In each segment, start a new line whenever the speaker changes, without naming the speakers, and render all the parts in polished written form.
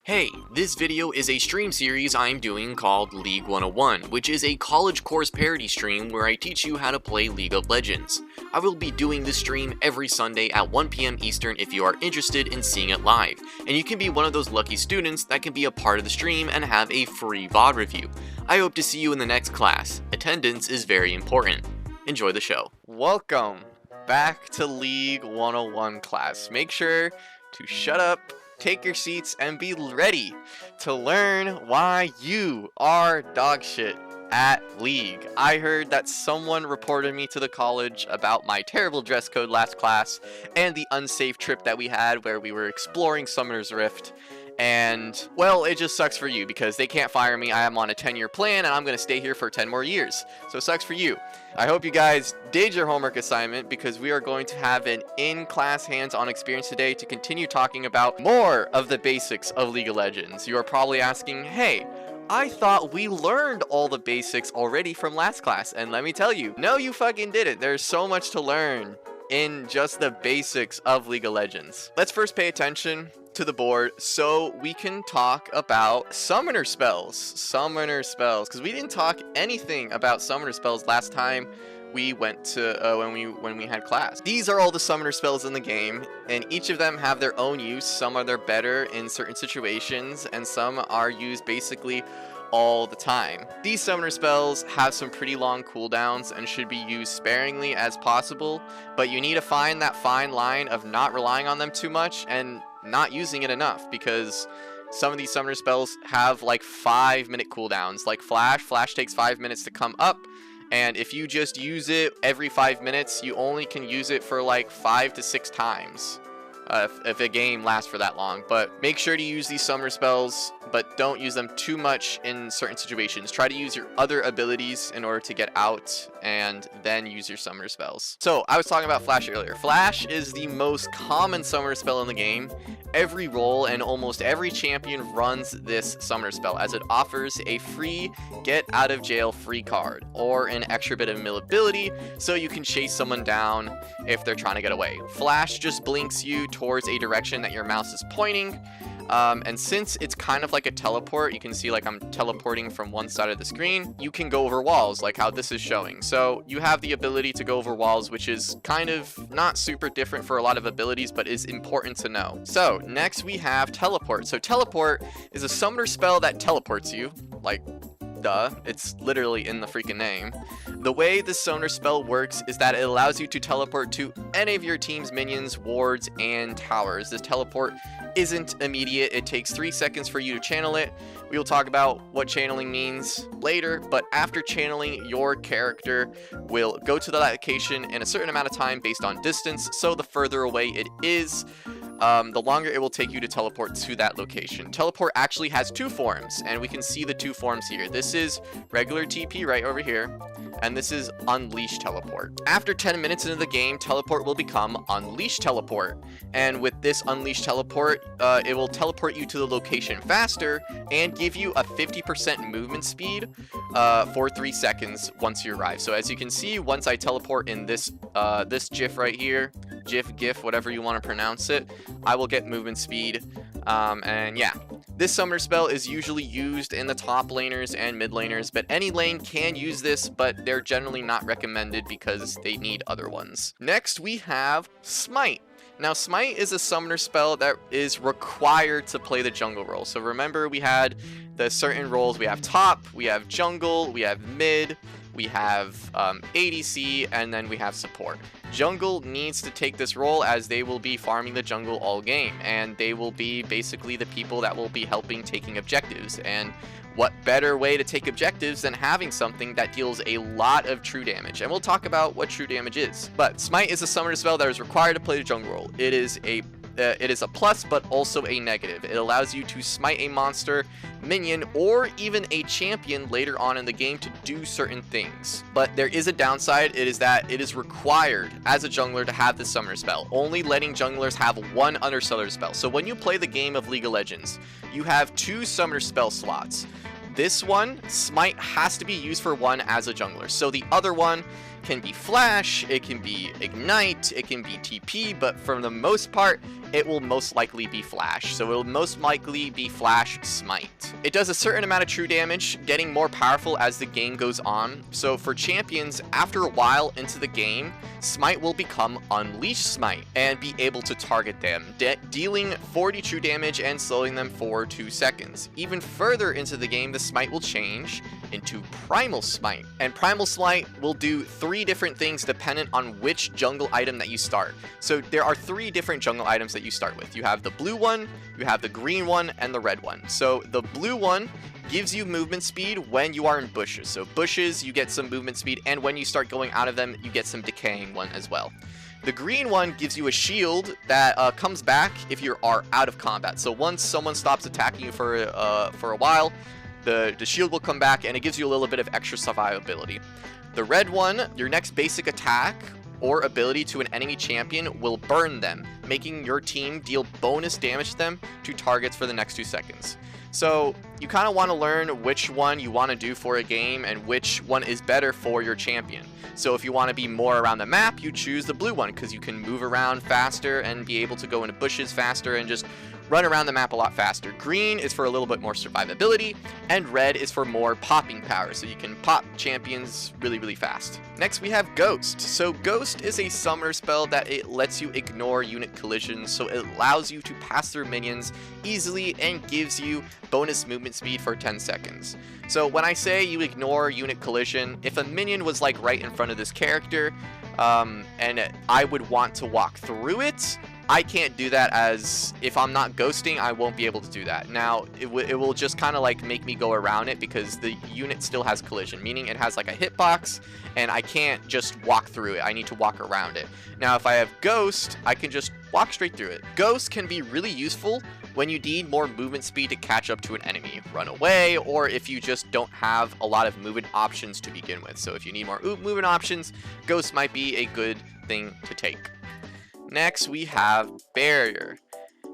Hey, this video is a stream series I'm doing called League 101, which is a college course parody stream where I teach you how to play League of Legends. I will be doing this stream every Sunday at 1 PM Eastern if you are interested in seeing it live, and you can be one of those lucky students that can be a part of the stream and have a free VOD review. I hope to see you in the next class. Attendance is very important. Enjoy the show. Welcome back to League 101 class. Make sure to shut up, take your seats, and be ready to learn why you are dog shit at League. I heard that someone reported me to the college about my terrible dress code last class and the unsafe trip that we had where we were exploring Summoner's Rift. And, well, it just sucks for you because they can't fire me. I am on a 10-year plan and I'm going to stay here for 10 more years. So it sucks for you. I hope you guys did your homework assignment because we are going to have an in-class hands-on experience today to continue talking about more of the basics of League of Legends. You are probably asking, hey, I thought we learned all the basics already from last class. And let me tell you, no, you fucking didn't. There's so much to learn in just the basics of League of Legends. Let's first pay attention to the board so we can talk about summoner spells, because we didn't talk anything about summoner spells last time we went to when we had class. These are all the summoner spells in the game, and each of them have their own use. Some are better in certain situations, and some are used basically all the time. These summoner spells have some pretty long cooldowns and should be used sparingly as possible, but you need to find that fine line of not relying on them too much and not using it enough, because some of these summoner spells have like 5-minute cooldowns. Like Flash takes 5 minutes to come up, and if you just use it every 5 minutes, you only can use it for like 5 to 6 times. If a game lasts for that long. But make sure to use these summoner spells, but don't use them too much in certain situations. Try to use your other abilities in order to get out, and then use your summoner spells. So I was talking about Flash earlier. Flash is the most common summoner spell in the game. Every role and almost every champion runs this summoner spell, as it offers a free get out of jail free card or an extra bit of ability so you can chase someone down if they're trying to get away. Flash just blinks you towards a direction that your mouse is pointing, and since it's kind of like a teleport, you can see like I'm teleporting from one side of the screen, you can go over walls like how this is showing. So you have the ability to go over walls, which is kind of not super different for a lot of abilities, but is important to know. So next we have teleport. So teleport is a summoner spell that teleports you, like duh, it's literally in the freaking name. The way this summoner spell works is that it allows you to teleport to any of your team's minions, wards, and towers. This teleport isn't immediate. It takes 3 seconds for you to channel it. We will talk about what channeling means later, but after channeling, your character will go to the location in a certain amount of time based on distance, so the further away it is, the longer it will take you to teleport to that location. Teleport actually has 2 forms, and we can see the 2 forms here. This is regular TP right over here, and this is Unleash Teleport. After 10 minutes into the game, Teleport will become Unleash Teleport, and with this Unleash Teleport, it will teleport you to the location faster and give you a 50% movement speed for 3 seconds once you arrive. So as you can see, once I teleport in this GIF right here, GIF, whatever you want to pronounce it, I will get movement speed, and yeah. This summoner spell is usually used in the top laners and mid laners, but any lane can use this, but they're generally not recommended because they need other ones. Next, we have Smite. Now, Smite is a summoner spell that is required to play the jungle role. So remember, we had the certain roles. We have top, we have jungle, we have mid, we have ADC, and then we have support. Jungle needs to take this role as they will be farming the jungle all game, and they will be basically the people that will be helping taking objectives. And what better way to take objectives than having something that deals a lot of true damage? And we'll talk about what true damage is. But Smite is a summoner spell that is required to play the jungle role. It is a plus, but also a negative. It allows you to smite a monster, minion, or even a champion later on in the game to do certain things. But there is a downside. It is that it is required as a jungler to have this summoner spell, only letting junglers have 1 underseller spell. So when you play the game of League of Legends, you have 2 summoner spell slots. This one, Smite, has to be used for 1 as a jungler. So the other one can be Flash, it can be Ignite, it can be TP, but for the most part, it will most likely be Flash. So it will most likely be Flash Smite. It does a certain amount of true damage, getting more powerful as the game goes on. So for champions, after a while into the game, Smite will become Unleash Smite and be able to target them, dealing 40 true damage and slowing them for 2 seconds. Even further into the game, the Smite will change into Primal Smite. And Primal Smite will do 3 different things dependent on which jungle item that you start. So there are 3 different jungle items that you start with. You have the blue one, you have the green one, and the red one. So the blue one gives you movement speed when you are in bushes. So bushes, you get some movement speed, and when you start going out of them, you get some decaying one as well. The green one gives you a shield that comes back if you are out of combat. So once someone stops attacking you for a while, the shield will come back and it gives you a little bit of extra survivability. The red one, your next basic attack or ability to an enemy champion will burn them, making your team deal bonus damage to them to targets for the next 2 seconds. So you kind of want to learn which one you want to do for a game and which one is better for your champion. So if you want to be more around the map, you choose the blue one because you can move around faster and be able to go into bushes faster and just run around the map a lot faster. Green is for a little bit more survivability, and red is for more popping power, so you can pop champions really, really fast. Next we have Ghost. So Ghost is a summoner spell that it lets you ignore unit collisions, so it allows you to pass through minions easily and gives you bonus movement speed for 10 seconds. So when I say you ignore unit collision, if a minion was like right in front of this character, and I would want to walk through it, I can't do that, as if I'm not ghosting, I won't be able to do that. Now, it will just kind of like make me go around it because the unit still has collision, meaning it has like a hitbox, and I can't just walk through it. I need to walk around it. Now, if I have Ghost, I can just walk straight through it. Ghost can be really useful when you need more movement speed to catch up to an enemy, run away, or if you just don't have a lot of movement options to begin with. So if you need more movement options, Ghost might be a good thing to take. Next, we have Barrier.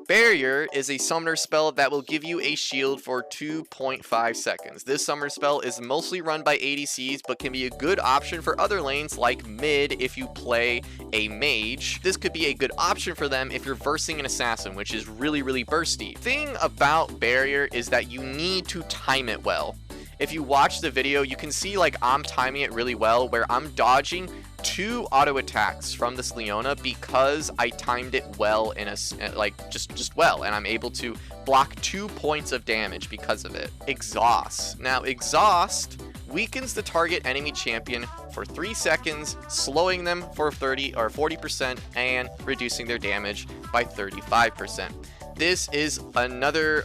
Barrier is a summoner spell that will give you a shield for 2.5 seconds. This summoner spell is mostly run by ADCs, but can be a good option for other lanes like mid if you play a mage. This could be a good option for them if you're versing an assassin, which is really, really bursty. Thing about Barrier is that you need to time it well. If you watch the video, you can see like I'm timing it really well, where I'm dodging 2 auto attacks from this Leona because I timed it well in a like just well, and I'm able to block 2 points of damage because of it. Exhaust. Now Exhaust weakens the target enemy champion for 3 seconds, slowing them for 30 or 40% and reducing their damage by 35%. This is another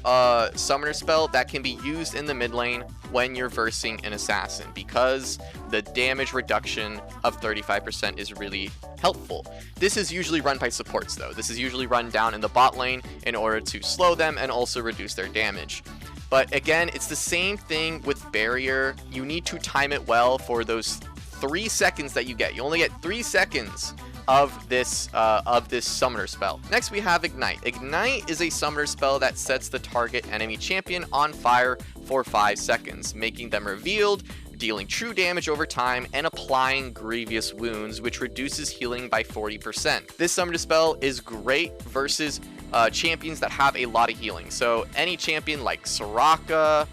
summoner spell that can be used in the mid lane when you're versing an assassin, because the damage reduction of 35% is really helpful. This is usually run by supports though. This is usually run down in the bot lane in order to slow them and also reduce their damage. But again, it's the same thing with Barrier. You need to time it well for those 3 seconds that you get. You only get 3 seconds of this summoner spell. Next we have Ignite. Ignite is a summoner spell that sets the target enemy champion on fire for 5 seconds, making them revealed, dealing true damage over time, and applying grievous wounds, which reduces healing by 40%. This summoner spell is great versus champions that have a lot of healing. So any champion like Soraka,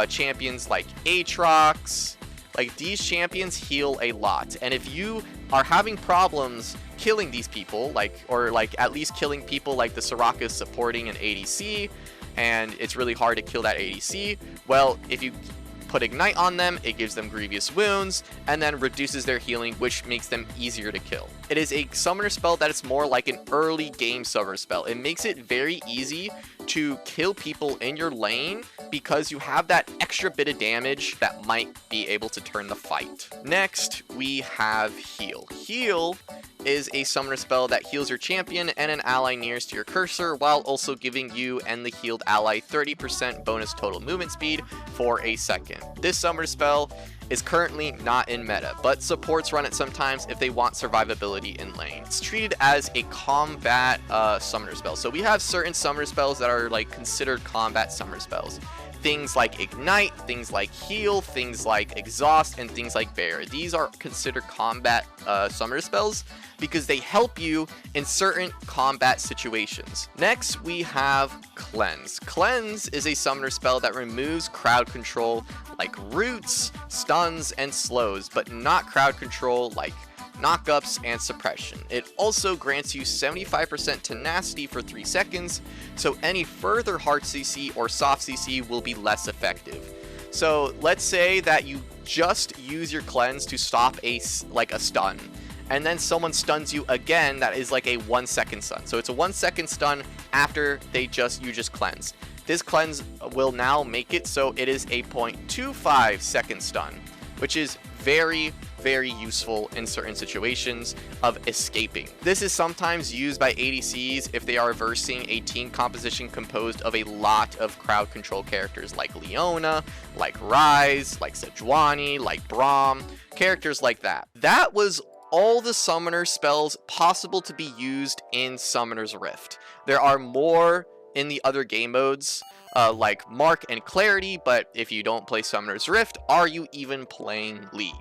champions like Aatrox, like these champions heal a lot, and if you are having problems killing these people, or at least killing people like the Soraka supporting an ADC, and it's really hard to kill that ADC, well, if you put Ignite on them, it gives them grievous wounds and then reduces their healing, which makes them easier to kill. It is a summoner spell that is more like an early game summoner spell. It makes it very easy to kill people in your lane because you have that extra bit of damage that might be able to turn the fight. Next, we have Heal. Heal is a summoner spell that heals your champion and an ally nearest to your cursor, while also giving you and the healed ally 30% bonus total movement speed for a second. This summoner spell is currently not in meta, but supports run it sometimes if they want survivability in lane. It's treated as a combat summoner spell. So we have certain summoner spells that are like considered combat summoner spells. things like Ignite, things like Heal, things like Exhaust, and things like Bear. These are considered combat summoner spells because they help you in certain combat situations. Next, we have Cleanse. Cleanse is a summoner spell that removes crowd control like roots, stuns, and slows, but not crowd control like knockups and suppression. It also grants you 75% tenacity for 3 seconds, so any further hard CC or soft CC will be less effective. So let's say that you just use your cleanse to stop a stun, and then someone stuns you again. That is like a 1 second stun. So it's a 1 second stun after you just cleansed. This cleanse will now make it so it is a 0.25 second stun, which is very useful in certain situations of escaping. This is sometimes used by ADCs if they are versing a team composition composed of a lot of crowd control characters like Leona, like Ryze, like Sejuani, like Braum, characters like that. That was all the summoner spells possible to be used in Summoner's Rift. There are more in the other game modes, like Mark and Clarity, but if you don't play Summoner's Rift, are you even playing League?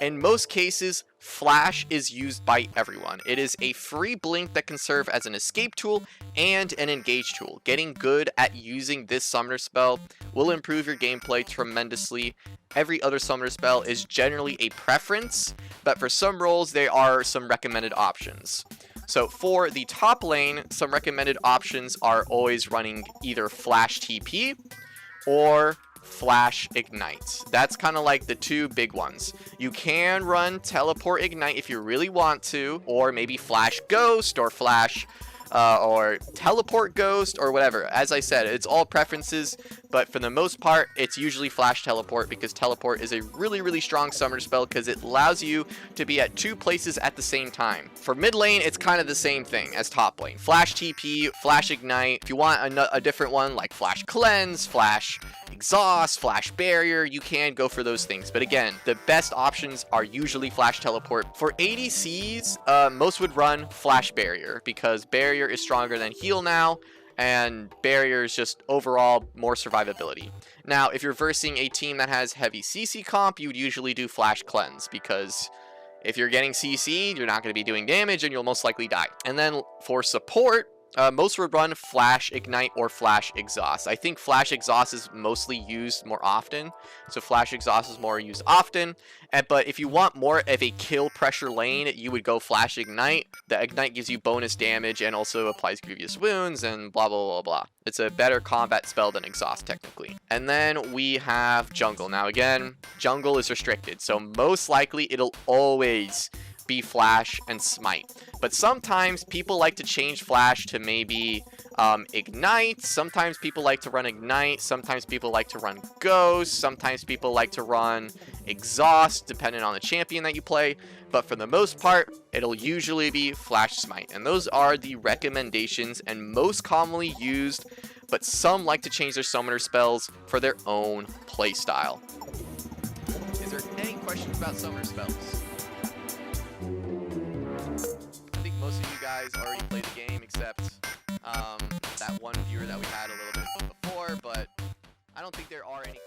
In most cases, Flash is used by everyone. It is a free blink that can serve as an escape tool and an engage tool. Getting good at using this summoner spell will improve your gameplay tremendously. Every other summoner spell is generally a preference, but for some roles, there are some recommended options. So for the top lane, some recommended options are always running either Flash TP or Flash Ignite. That's kind of like the two big ones. You can run Teleport Ignite if you really want to, or maybe Flash Ghost or Flash or Teleport Ghost or whatever. As I said, it's all preferences, but for the most part, it's usually Flash Teleport because Teleport is a really strong summoner spell because it allows you to be at 2 places at the same time. For mid lane, it's kind of the same thing as top lane. Flash TP, Flash Ignite. If you want a different one like Flash Cleanse, Flash Exhaust, Flash Barrier, you can go for those things. But again, the best options are usually Flash Teleport. For ADCs, most would run Flash Barrier because Barrier is stronger than Heal now, and Barrier is just overall more survivability. Now, if you're versing a team that has heavy CC comp, you would usually do Flash Cleanse because if you're getting CC, you're not going to be doing damage and you'll most likely die. And then for support, most would run Flash Ignite or Flash Exhaust. I think Flash Exhaust is mostly used more often, so Flash Exhaust is more used often. But if you want more of a kill pressure lane, you would go Flash Ignite. The Ignite gives you bonus damage and also applies grievous wounds and blah blah blah blah. It's a better combat spell than Exhaust technically. And then we have Jungle. Now again, Jungle is restricted, so most likely it'll always be Flash and Smite. But sometimes people like to change Flash to maybe Ignite. Sometimes people like to run Ignite. Sometimes people like to run Ghost. Sometimes people like to run Exhaust, depending on the champion that you play. But for the most part, it'll usually be Flash Smite. And those are the recommendations and most commonly used, but some like to change their summoner spells for their own playstyle. Is there any questions about summoner spells? Most of you guys already played the game, except that one viewer that we had a little bit before, but I don't think there are any